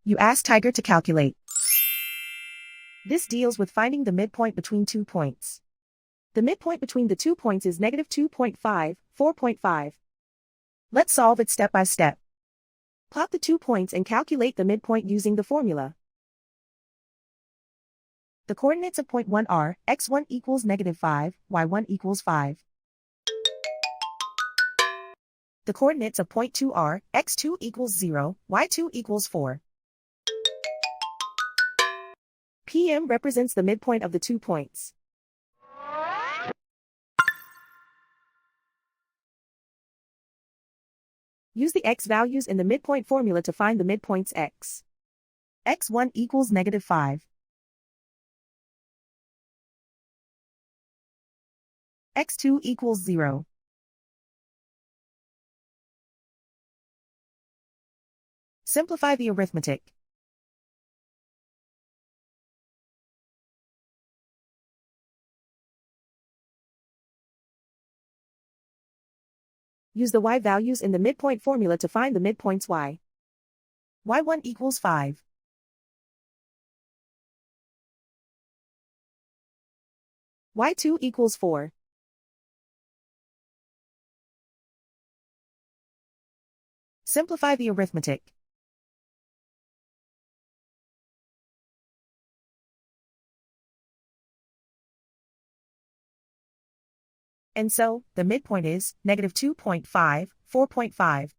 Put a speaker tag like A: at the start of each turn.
A: You ask Tiger to calculate. This deals with finding the midpoint between 2 points. The midpoint between the 2 points is negative 2.5, 4.5. Let's solve it step by step. Plot the 2 points and calculate the midpoint using the formula. The coordinates of point 1 are, x1 equals negative 5, y1 equals 5. The coordinates of point 2 are, x2 equals 0, y2 equals 4. PM represents the midpoint of the 2 points. Use the x values in the midpoint formula to find the midpoints x. x1 equals negative 5. x2 equals 0. Simplify the arithmetic. Use the y values in the midpoint formula to find the midpoints y. y1 equals 5. y2 equals 4. Simplify the arithmetic. And so, the midpoint is negative 2.5, 4.5.